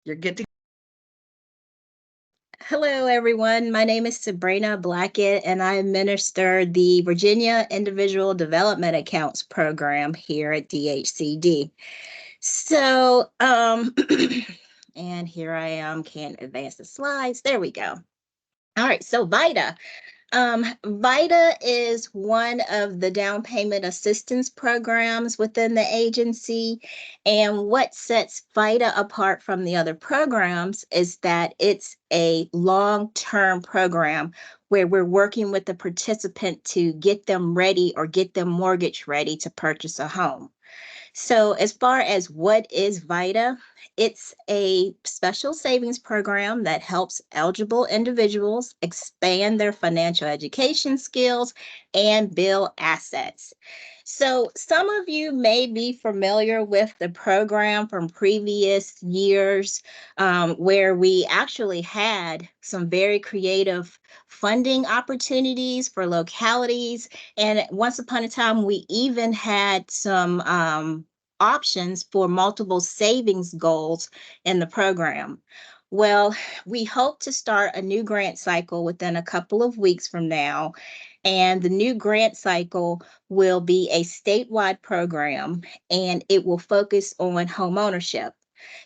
You're good to Hello, everyone. My name is Sabrina Blackett, and I administer the Virginia Individual Development Accounts program here at DHCD. So, and here I am, can't advance the slides. There we go. All right, so VIDA. VIDA is one of the down payment assistance programs within the agency. And what sets VIDA apart from the other programs is that it's a long term program where we're working with the participant to get them ready or get them mortgage ready to purchase a home. So, as far as what is VIDA, it's a special savings program that helps eligible individuals expand their financial education skills and build assets. So, some of you may be familiar with the program from previous years where we actually had some very creative funding opportunities for localities. And once upon a time, we even had some options for multiple savings goals in the program. Well, we hope to start a new grant cycle within a couple of weeks from now. And the new grant cycle will be a statewide program and it will focus on home ownership.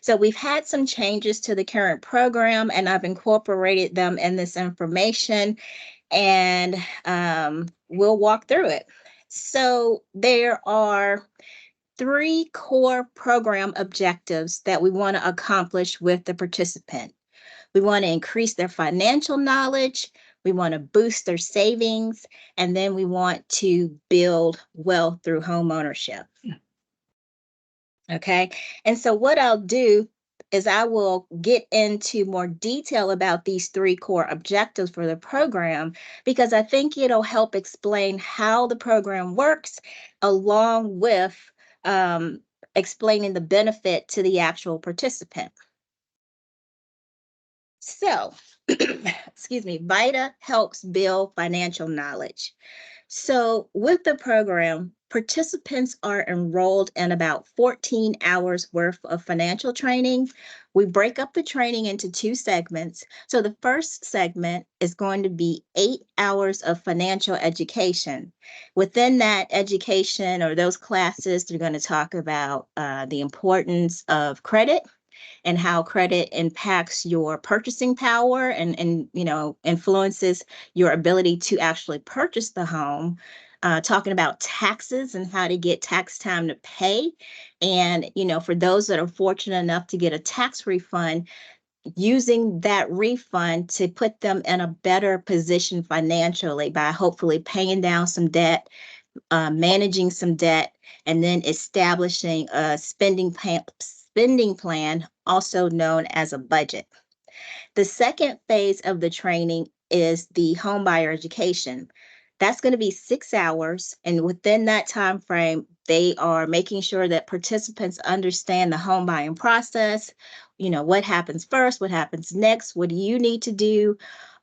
So we've had some changes to the current program and I've incorporated them in this information and we'll walk through it. So there are three core program objectives that we want to accomplish with the participant. We want to increase their financial knowledge, we want to boost their savings, and then we want to build wealth through home ownership. Okay. And so, what I'll do is I will get into more detail about these three core objectives for the program because I think it'll help explain how the program works along with um, explaining the benefit to the actual participant. So, excuse me, VITA helps build financial knowledge. So, with the program, participants are enrolled in about 14 hours worth of financial training. We break up the training into two segments. So, the first segment is going to be 8 hours of financial education. Within that education or those classes, they're going to talk about the importance of credit and how credit impacts your purchasing power and influences your ability to actually purchase the home. Talking about taxes and how to get tax time to pay. And, for those that are fortunate enough to get a tax refund, using that refund to put them in a better position financially by hopefully paying down some debt, managing some debt, and then establishing a spending plan, also known as a budget. The second phase of the training is the homebuyer education. That's going to be 6 hours, and within that time frame, they are making sure that participants understand the home buying process. What happens first, what happens next, what do you need to do,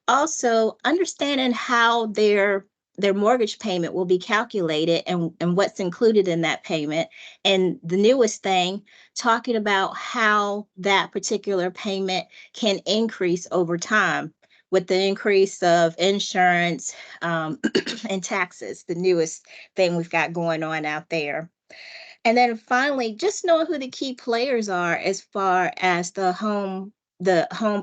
also understanding how their mortgage payment will be calculated and what's included in that payment. And the newest thing, talking about how that particular payment can increase over time with the increase of insurance and taxes, the newest thing we've got going on out there. And then finally, just knowing who the key players are as far as the home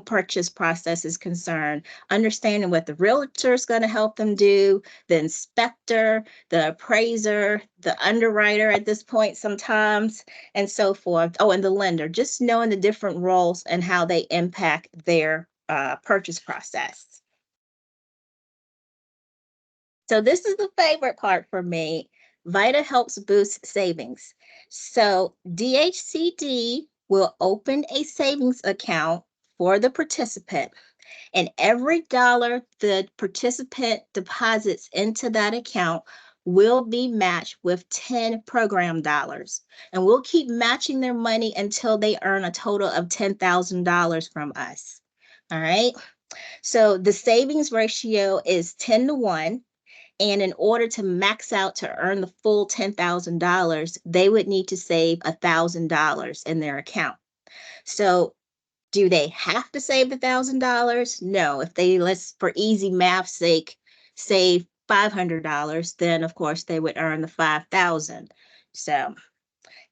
purchase process is concerned, understanding what the realtor is going to help them do, the inspector, the appraiser, the underwriter at this point sometimes, and so forth. Oh, and the lender, just knowing the different roles and how they impact their purchase process. So this is the favorite part for me. VITA helps boost savings. So DHCD will open a savings account for the participant, and every dollar the participant deposits into that account will be matched with 10 program dollars. And we'll keep matching their money until they earn a total of $10,000 from us. All right. So the savings ratio is 10 to 1. And in order to max out to earn the full $10,000, they would need to save $1,000 in their account. So Do they have to save the $1,000? No. If they, let's for easy math's sake, save $500, then of course they would earn the 5,000. So,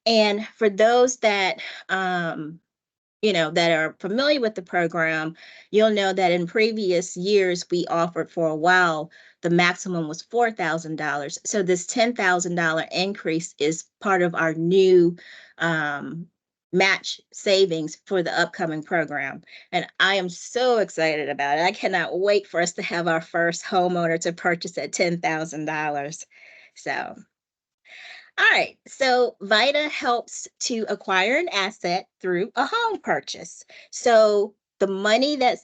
and for those that that are familiar with the program, you'll know that in previous years we offered for a while, the maximum was $4,000. So this $10,000 increase is part of our new match savings for the upcoming program. And I am so excited about it. I cannot wait for us to have our first homeowner to purchase at $10,000. So all right, so VIDA helps to acquire an asset through a home purchase. So the money that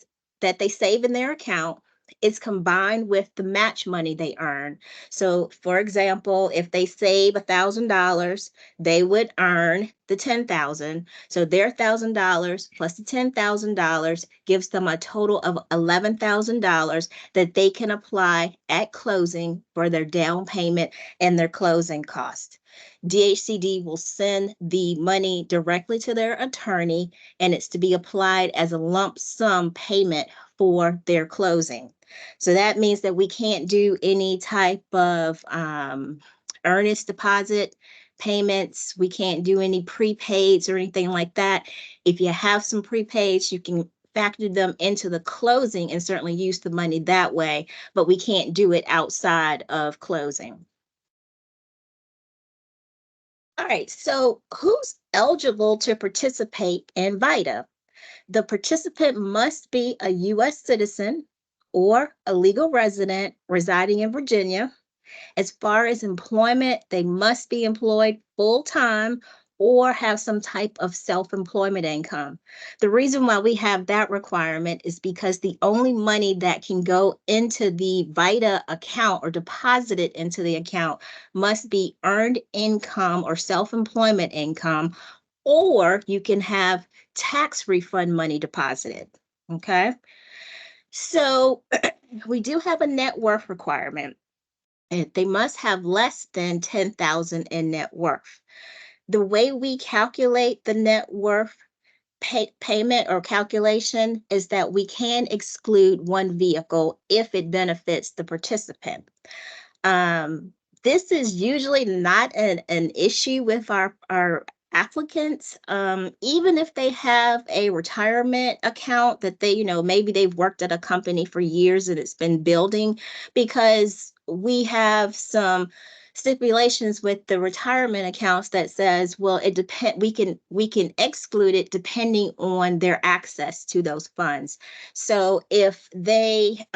they save in their account is combined with the match money they earn. So for example, if they save $1,000, they would earn the 10,000. So their $1,000 plus the $10,000 gives them a total of $11,000 that they can apply at closing for their down payment and their closing costs. DHCD will send the money directly to their attorney, and it's to be applied as a lump sum payment for their closing. So that means that we can't do any type of earnest deposit payments. We can't do any prepaids or anything like that. If you have some prepaids, you can factor them into the closing and certainly use the money that way, but we can't do it outside of closing. All right, so who's eligible to participate in VIDA? The participant must be a U.S. citizen or a legal resident residing in Virginia. As far as employment, they must be employed full-time or have some type of self-employment income. The reason why we have that requirement is because the only money that can go into the VIDA account or deposited into the account must be earned income or self-employment income, or you can have tax refund money deposited. Okay. So we do have a net worth requirement. And they must have less than 10,000 in net worth. The way we calculate the net worth payment or calculation is that we can exclude one vehicle if it benefits the participant. This is usually not an issue with our applicants, even if they have a retirement account that they, maybe they've worked at a company for years and it's been building, because we have some stipulations with the retirement accounts that says, well, it depend we can exclude it depending on their access to those funds. So if they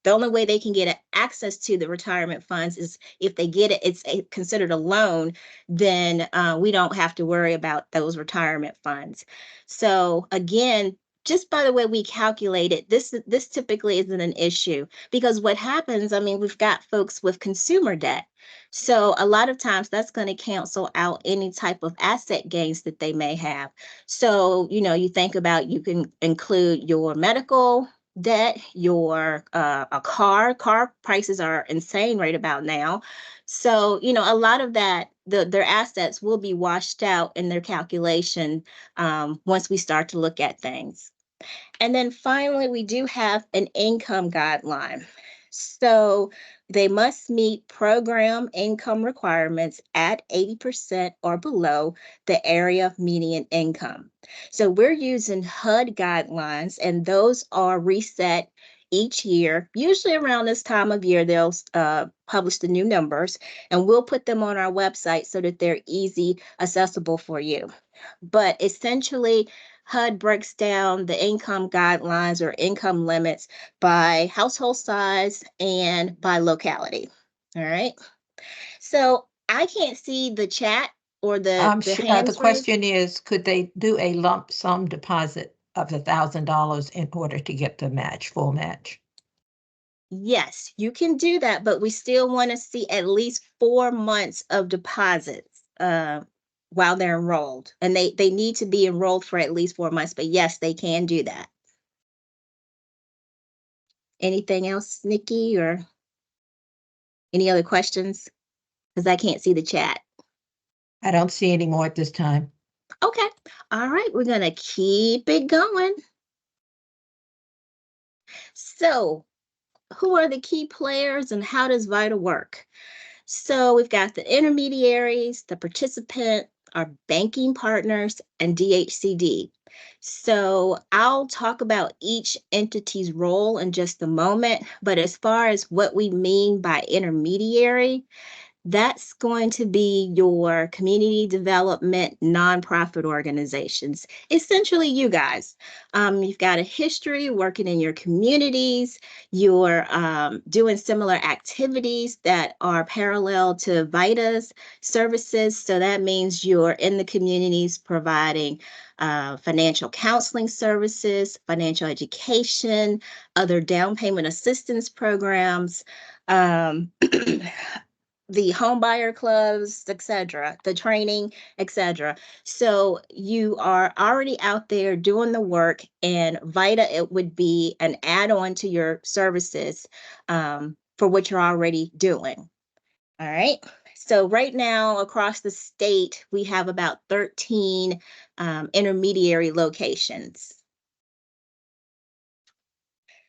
the only way they can get access to the retirement funds is if they get it, it's considered a loan, then we don't have to worry about those retirement funds. So again, just by the way we calculate it, this typically isn't an issue, because what happens, I mean, we've got folks with consumer debt. So a lot of times that's going to cancel out any type of asset gains that they may have. So, you think about, you can include your medical debt, your a car prices are insane right about now. So, a lot of that, their assets will be washed out in their calculation once we start to look at things. And then finally, we do have an income guideline. So they must meet program income requirements at 80% or below the area median income. So we're using HUD guidelines, and those are reset each year. Usually around this time of year, they'll publish the new numbers, and we'll put them on our website so that they're easy accessible for you. But essentially, HUD breaks down the income guidelines or income limits by household size and by locality. All right. So I can't see the chat or the hands the raised. question is, could they do a lump sum deposit of $1,000 in order to get the full match? Yes, you can do that, but we still want to see at least 4 months of deposits while they're enrolled, and they need to be enrolled for at least 4 months. But yes, they can do that. Anything else, Nikki, or any other questions? Because I can't see the chat. I don't see any more at this time. Okay. All right, we're going to keep it going. So, who are the key players and how does VIDA work? So, we've got the intermediaries, the participant, our banking partners, and DHCD. So, I'll talk about each entity's role in just a moment, but as far as what we mean by intermediary, that's going to be your community development nonprofit organizations, essentially you guys. You've got a history working in your communities, you're doing similar activities that are parallel to VIDA's services. So that means you're in the communities providing financial counseling services, financial education, other down payment assistance programs. Um, the homebuyer clubs, etc., the training, etc. So you are already out there doing the work, and VIDA, it would be an add-on to your services for what you're already doing. All right. So right now across the state, we have about 13 intermediary locations.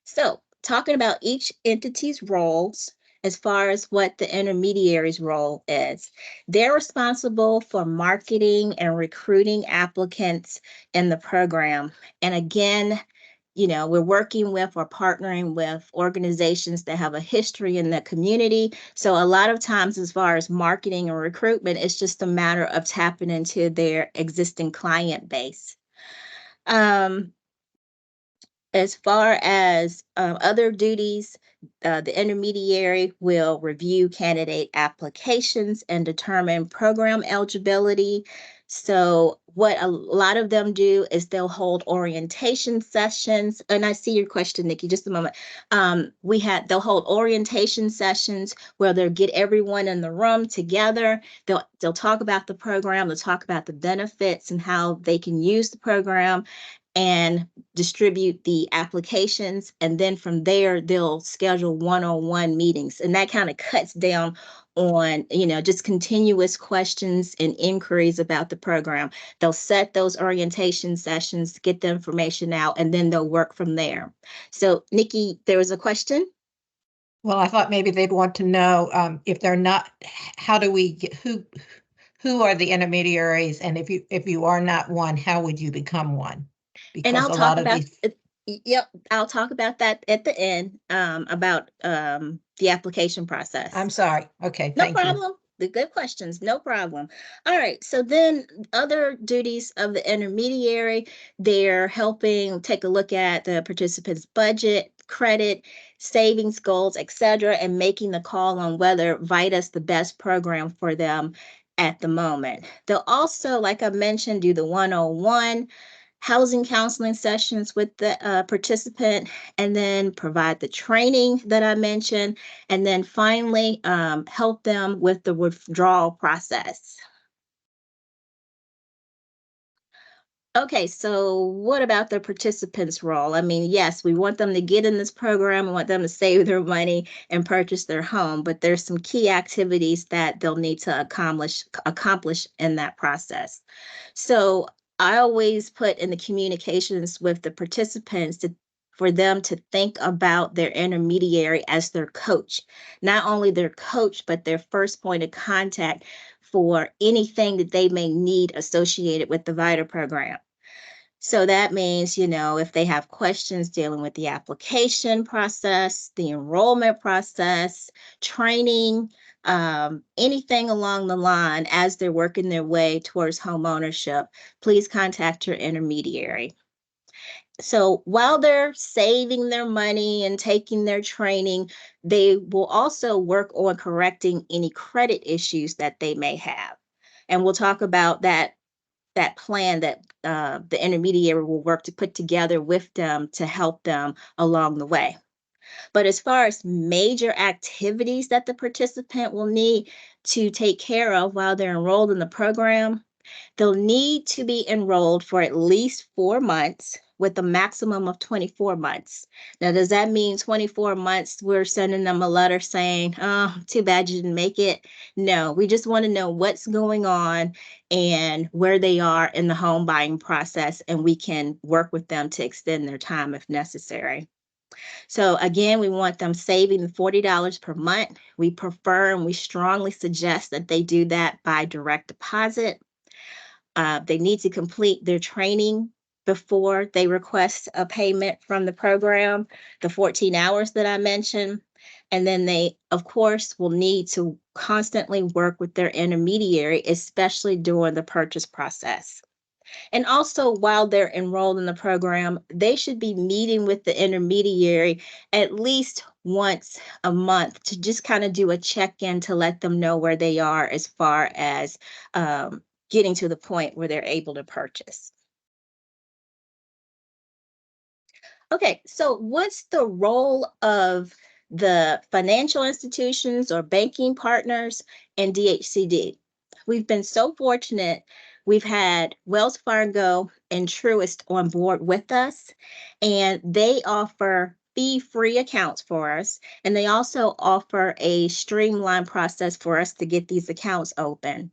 So, talking about each entity's roles as far as what the intermediary's role is, they're responsible for marketing and recruiting applicants in the program. And again, we're working with or partnering with organizations that have a history in the community. So, a lot of times, as far as marketing and recruitment, it's just a matter of tapping into their existing client base. As far as other duties, the intermediary will review candidate applications and determine program eligibility. So what a lot of them do is they'll hold orientation sessions. And I see your question, Nikki, just a moment. They'll hold orientation sessions where they'll get everyone in the room together. They'll talk about the program, they'll talk about the benefits and how they can use the program and distribute the applications. And then from there, they'll schedule one-on-one meetings. And that kind of cuts down on, just continuous questions and inquiries about the program. They'll set those orientation sessions, get the information out, and then they'll work from there. So, Nikki, there was a question? Well, I thought maybe they'd want to know if they're not, how do we get, who are the intermediaries? And if you are not one, how would you become one? And Because a lot of these. Yep, I'll talk about that at the end, about the application process. I'm sorry. Okay, No thank problem. The good questions, no problem. All right, so then other duties of the intermediary, they're helping take a look at the participant's budget, credit, savings goals, etc., and making the call on whether VIDA's the best program for them at the moment. They'll also, like I mentioned, do the 101 housing counseling sessions with the participant, and then provide the training that I mentioned, and then finally help them with the withdrawal process. Okay, so what about the participants' role? I mean, yes, we want them to get in this program, we want them to save their money and purchase their home, but there's some key activities that they'll need to accomplish in that process. So I always put in the communications with the participants for them to think about their intermediary as their coach, not only their coach, but their first point of contact for anything that they may need associated with the VIDA program. So that means, if they have questions dealing with the application process, the enrollment process, training, anything along the line as they're working their way towards home ownership, please contact your intermediary. So while they're saving their money and taking their training, they will also work on correcting any credit issues that they may have. And we'll talk about that plan that the intermediary will work to put together with them to help them along the way. But as far as major activities that the participant will need to take care of while they're enrolled in the program, they'll need to be enrolled for at least 4 months with a maximum of 24 months. Now, does that mean 24 months we're sending them a letter saying, oh, too bad you didn't make it? No, we just want to know what's going on and where they are in the home buying process, and we can work with them to extend their time if necessary. So again, we want them saving the $40 per month. We prefer and we strongly suggest that they do that by direct deposit. They need to complete their training before they request a payment from the program, the 14 hours that I mentioned. And then they, of course, will need to constantly work with their intermediary, especially during the purchase process. And also, while they're enrolled in the program, they should be meeting with the intermediary at least once a month to just kind of do a check-in to let them know where they are as far as getting to the point where they're able to purchase. Okay, so what's the role of the financial institutions or banking partners and DHCD? We've been so fortunate. We've had Wells Fargo and Truist on board with us, and they offer fee-free accounts for us, and they also offer a streamlined process for us to get these accounts open.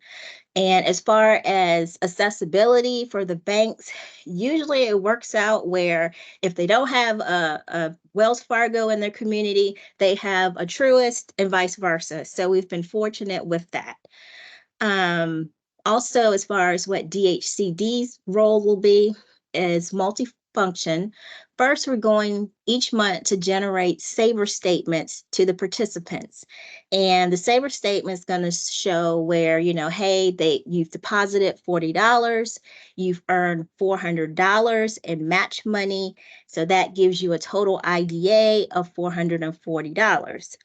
And as far as accessibility for the banks, usually it works out where if they don't have a Wells Fargo in their community, they have a Truist and vice versa. So we've been fortunate with that. Also, as far as what DHCD's role will be, is multifunction. First, we're going each month to generate saver statements to the participants. And the saver statement is going to show where, hey, you've deposited $40, you've earned $400 in match money. So that gives you a total IDA of $440.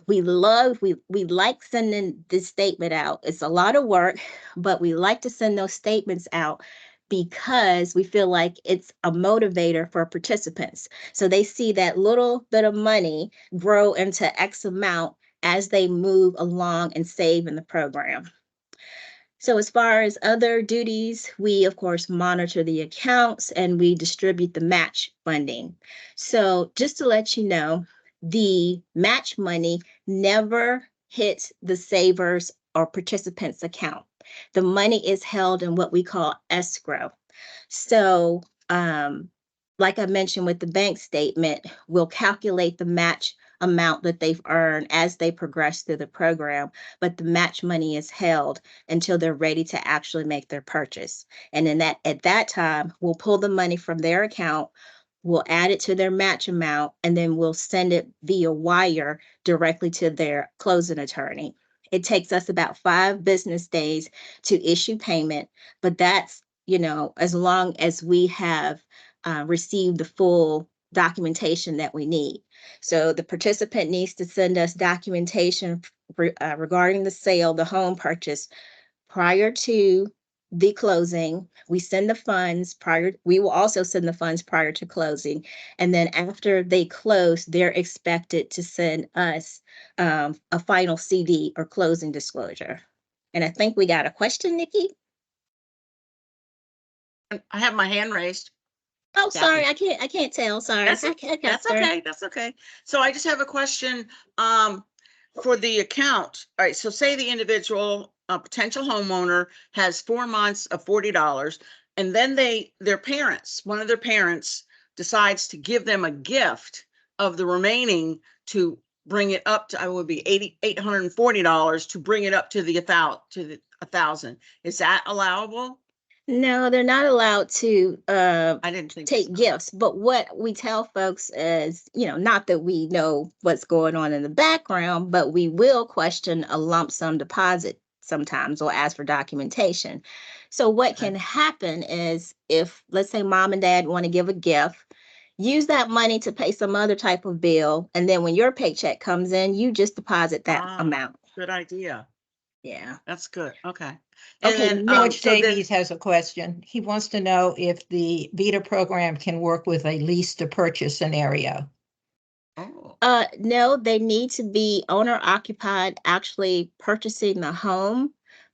We like sending this statement out. It's a lot of work, but we like to send those statements out because we feel like it's a motivator for participants. So they see that little bit of money grow into X amount as they move along and save in the program. So as far as other duties, we of course monitor the accounts and we distribute the match funding. So just to let you know, the match money never hits the savers or participants account. The money is held in what we call escrow. So like I mentioned with the bank statement, we'll calculate the match amount that they've earned as they progress through the program, but the match money is held until they're ready to actually make their purchase. And then at that time, we'll pull the money from their account, we'll add it to their match amount, and then we'll send it via wire directly to their closing attorney. It takes us about 5 business days to issue payment, but that's, as long as we have received the full documentation that we need. So the participant needs to send us documentation regarding the sale, the home purchase, prior to the closing. We send the funds we will also send the funds prior to closing. And then after they close, they're expected to send us a final CD or closing disclosure. And I think we got a question, Nikki. I have my hand raised. Oh, sorry, I can't tell. Sorry. That's okay. That's okay. So I just have a question for the account. All right. So say the individual potential homeowner has 4 months of $40, and then one of their parents decides to give them a gift of the remaining to bring it up to, I would be $840 to bring it up to the 1,000. Is that allowable? No, they're not allowed to I didn't think take gifts. But what we tell folks is, not that we know what's going on in the background, but we will question a lump sum deposit sometimes or ask for documentation. So what can happen is if, let's say, mom and dad want to give a gift, use that money to pay some other type of bill. And then when your paycheck comes in, you just deposit that amount. Good idea. Yeah. That's good. Okay. Okay, and then, Coach Davies has a question. He wants to know if the VIDA program can work with a lease to purchase scenario. No, they need to be owner occupied, actually purchasing the home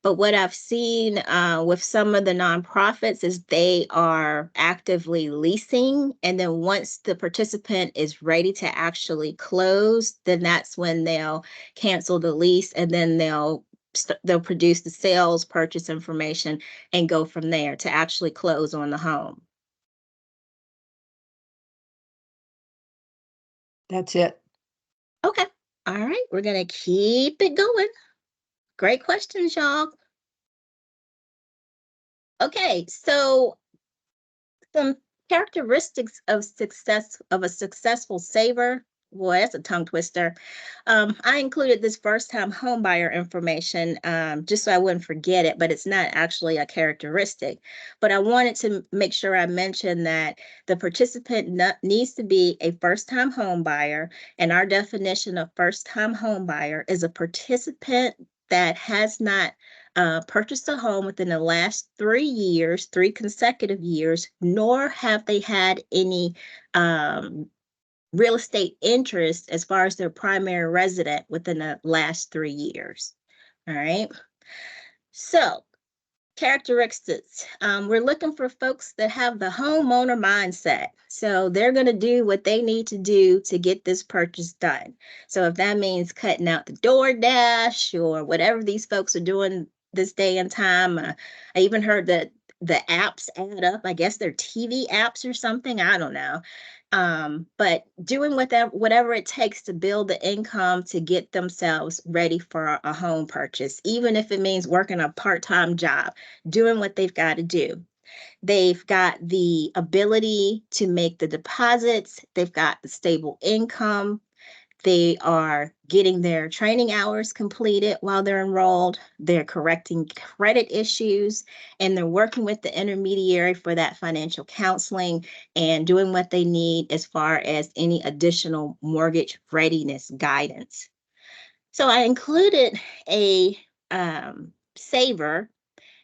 But what I've seen with some of the nonprofits is they are actively leasing. And then once the participant is ready to actually close, then that's when they'll cancel the lease, and then they'll produce the sales purchase information and go from there to actually close on the home. That's it. Okay. All right. We're going to keep it going. Great questions, y'all. Okay. So some characteristics of a successful saver. Boy, that's a tongue twister. I included this first-time homebuyer information just so I wouldn't forget it, but it's not actually a characteristic. But I wanted to make sure I mentioned that the participant needs to be a first-time homebuyer, and our definition of first-time homebuyer is a participant that has not purchased a home within the last 3 years, 3 consecutive years, nor have they had any real estate interest as far as their primary resident within the last 3 years. All right. So characteristics. We're looking for folks that have the homeowner mindset. So they're going to do what they need to do to get this purchase done. So if that means cutting out the DoorDash or whatever these folks are doing this day and time, I even heard that the apps add up. I guess they're TV apps or something. I don't know. But doing whatever it takes to build the income to get themselves ready for a home purchase, even if it means working a part-time job, doing what they've got to do. They've got the ability to make the deposits. They've got the stable income. They are getting their training hours completed while they're enrolled. They're correcting credit issues, and they're working with the intermediary for that financial counseling and doing what they need as far as any additional mortgage readiness guidance. So I included a saver.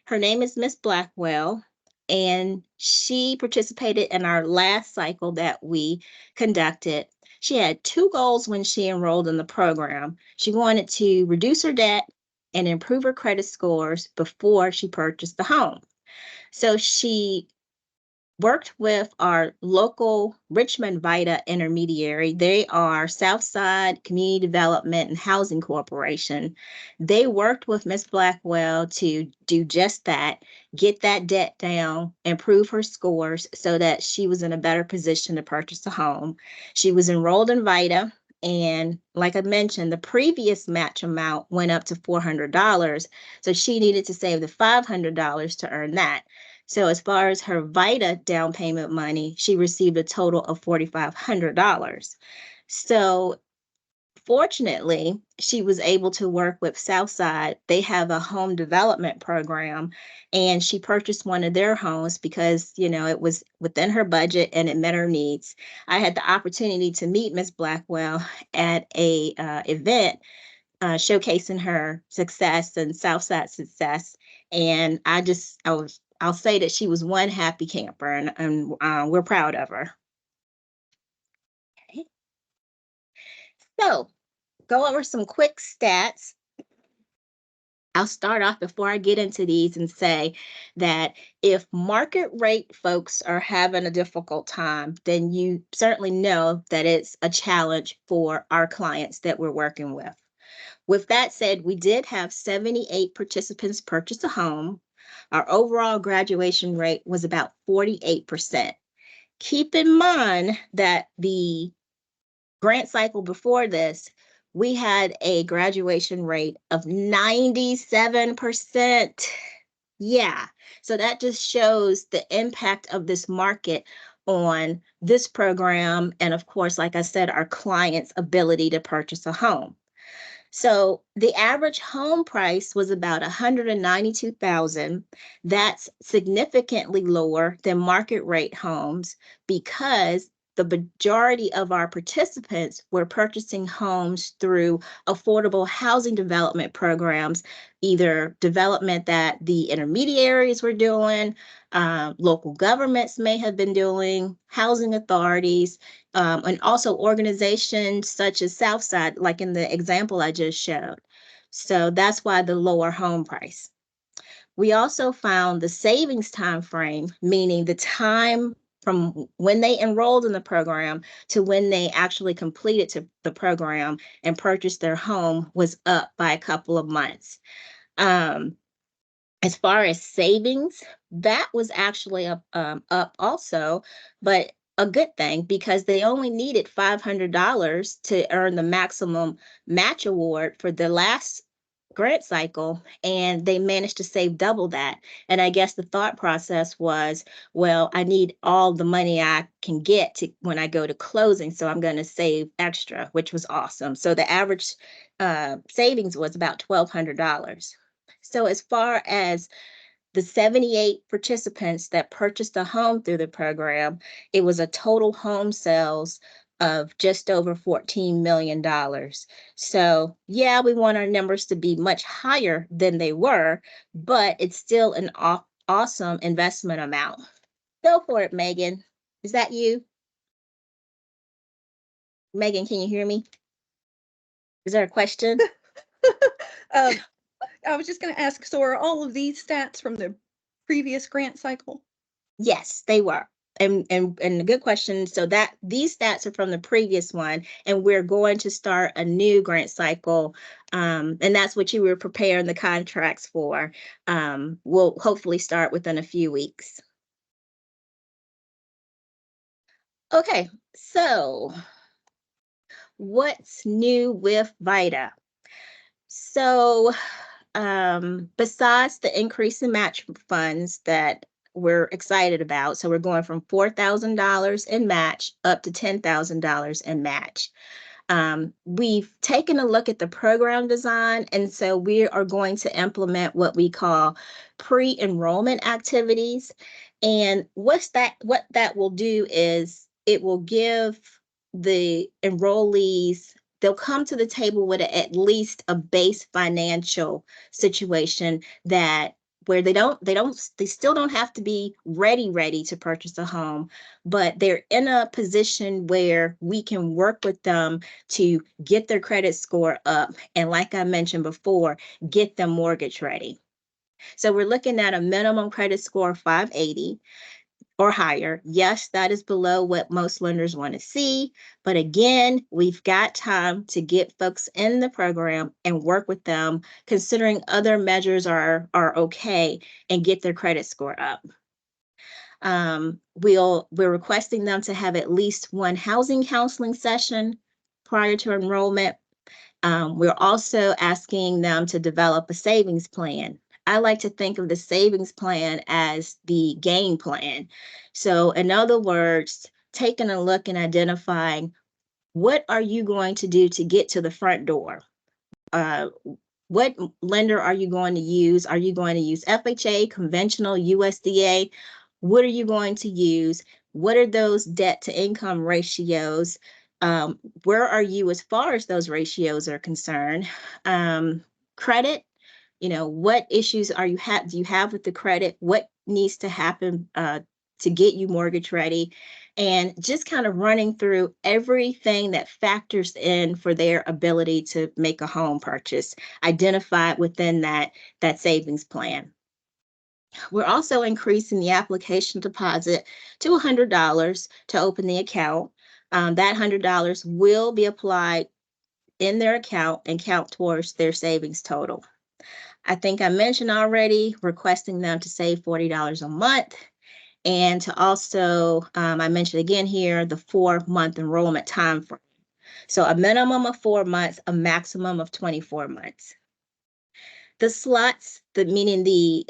Her name is Miss Blackwell, and she participated in our last cycle that we conducted. She had 2 goals when she enrolled in the program. She wanted to reduce her debt and improve her credit scores before she purchased the home. So she worked with our local Richmond VIDA intermediary. They are Southside Community Development and Housing Corporation. They worked with Ms. Blackwell to do just that, get that debt down, improve her scores so that she was in a better position to purchase a home. She was enrolled in VIDA. And like I mentioned, the previous match amount went up to $400. So she needed to save the $500 to earn that. So as far as her VIDA down payment money, she received a total of $4,500. So fortunately, she was able to work with Southside. They have a home development program, and she purchased one of their homes because, it was within her budget and it met her needs. I had the opportunity to meet Ms. Blackwell at a event showcasing her success and Southside success. And I'll say that she was one happy camper, and we're proud of her. Okay. So go over some quick stats. I'll start off before I get into these and say that if market rate folks are having a difficult time, then you certainly know that it's a challenge for our clients that we're working with. With that said, we did have 78 participants purchase a home. Our overall graduation rate was about 48%. Keep in mind that the grant cycle before this, we had a graduation rate of 97%. Yeah, so that just shows the impact of this market on this program. And of course, like I said, our clients' ability to purchase a home. So the average home price was about $192,000. That's significantly lower than market rate homes because the majority of our participants were purchasing homes through affordable housing development programs, either development that the intermediaries were doing, local governments may have been doing, housing authorities, and also organizations such as Southside, like in the example I just showed. So that's why the lower home price. We also found the savings time frame, meaning the time from when they enrolled in the program to when they actually completed the program and purchased their home, was up by a couple of months. As far as savings, that was actually up also, but a good thing, because they only needed $500 to earn the maximum match award for the last grant cycle, and they managed to save double that. And I guess the thought process was, well, I need all the money I can get to when I go to closing, so I'm going to save extra, which was awesome. So the average savings was about $1,200. So as far as the 78 participants that purchased a home through the program, it was a total home sales of just over $14 million. So yeah, we want our numbers to be much higher than they were, but it's still an awesome investment amount. Go for it, Megan. Is that you? Megan, can you hear me? Is there a question? I was just going to ask, so are all of these stats from the previous grant cycle? Yes, they were. And a good question. So that these stats are from the previous one, and we're going to start a new grant cycle. And that's what you were preparing the contracts for. We'll hopefully start within a few weeks. Okay, so what's new with VIDA? So besides the increase in match funds that we're excited about, so we're going from $4,000 in match up to $10,000 in match. We've taken a look at the program design, and so we are going to implement what we call pre-enrollment activities. And what that will do is it will give the enrollees, they'll come to the table with at least a base financial situation that where they still don't have to be ready to purchase a home, but they're in a position where we can work with them to get their credit score up, and like I mentioned before, get them mortgage ready. So we're looking at a minimum credit score of 580 or higher. Yes, that is below what most lenders want to see, but again, we've got time to get folks in the program and work with them, considering other measures are okay, and get their credit score up. We're requesting them to have at least one housing counseling session prior to enrollment. We're also asking them to develop a savings plan. I like to think of the savings plan as the game plan. So in other words, taking a look and identifying, what are you going to do to get to the front door? What lender are you going to use? Are you going to use FHA, conventional, USDA? What are you going to use? What are those debt to income ratios? Where are you as far as those ratios are concerned? Credit, what issues do you have with the credit? What needs to happen to get you mortgage ready? And just kind of running through everything that factors in for their ability to make a home purchase, identified within that savings plan. We're also increasing the application deposit to $100 to open the account. That $100 will be applied in their account and count towards their savings total. I think I mentioned already requesting them to save $40 a month, and to also, I mentioned again here, the 4-month enrollment time frame. So a minimum of 4 months, a maximum of 24 months. The slots, meaning the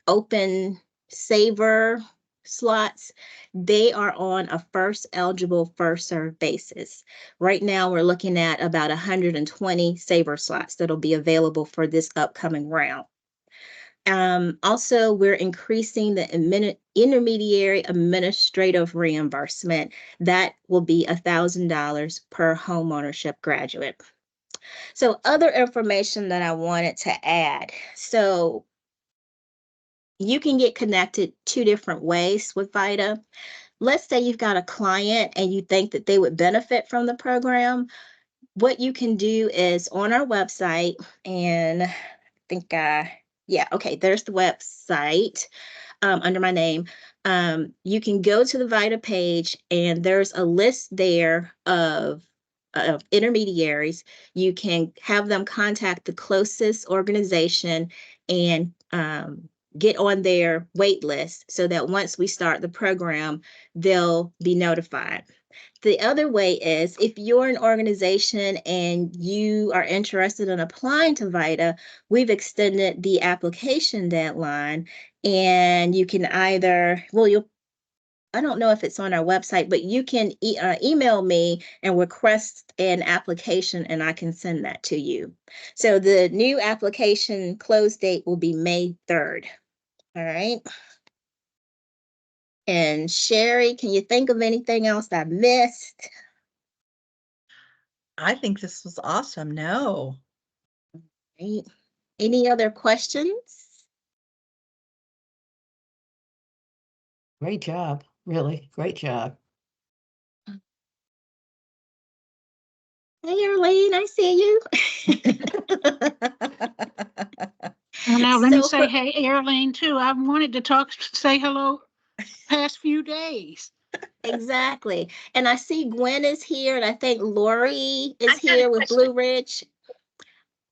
open saver slots, they are on a first eligible, first served basis. Right now, we're looking at about 120 saver slots that'll be available for this upcoming round. Also, we're increasing the intermediary administrative reimbursement. That will be $1,000 per homeownership graduate. So other information that I wanted to add. So you can get connected 2 different ways with VIDA. Let's say you've got a client and you think that they would benefit from the program. What you can do is on our website, and I think Yeah, okay, there's the website under my name. You can go to the VIDA page and there's a list there of intermediaries. You can have them contact the closest organization and get on their wait list so that once we start the program, they'll be notified. The other way is if you're an organization and you are interested in applying to VIDA, we've extended the application deadline, and you can either, well, I don't know if it's on our website, but you can email me and request an application and I can send that to you. So the new application close date will be May 3rd. All right. And Sherry, can you think of anything else I missed? I think this was awesome. No. Right. Any other questions? Great job, really, great job. Hey, Arlene, I see you. And now let me So say, for- hey, Arlene, too. I've wanted to talk, say hello past few days. Exactly. And I see Gwen is here, and I think Lori is I've got a here with question. Blue Ridge.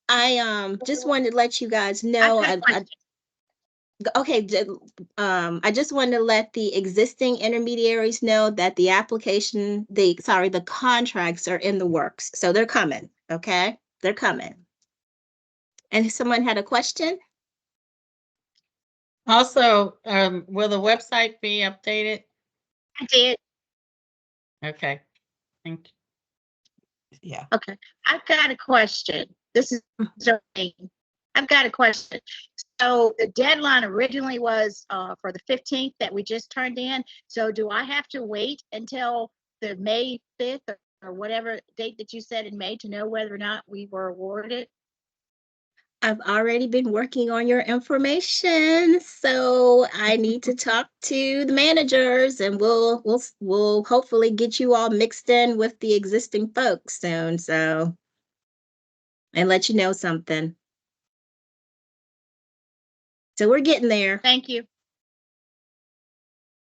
I just wanted to let you guys know. I've got a question. Okay, I just wanted to let the existing intermediaries know that the application, the contracts are in the works. So they're coming, okay? They're coming. And someone had a question? Also, will the website be updated? I did. Okay. Thank you. Yeah. Okay. I've got a question. This is Arlene. I've got a question. So the deadline originally was for the 15th that we just turned in. So do I have to wait until the May 5th or whatever date that you said in May to know whether or not we were awarded? I've already been working on your information, so I need to talk to the managers, and we'll hopefully get you all mixed in with the existing folks soon. So, and let you know something. So we're getting there. Thank you.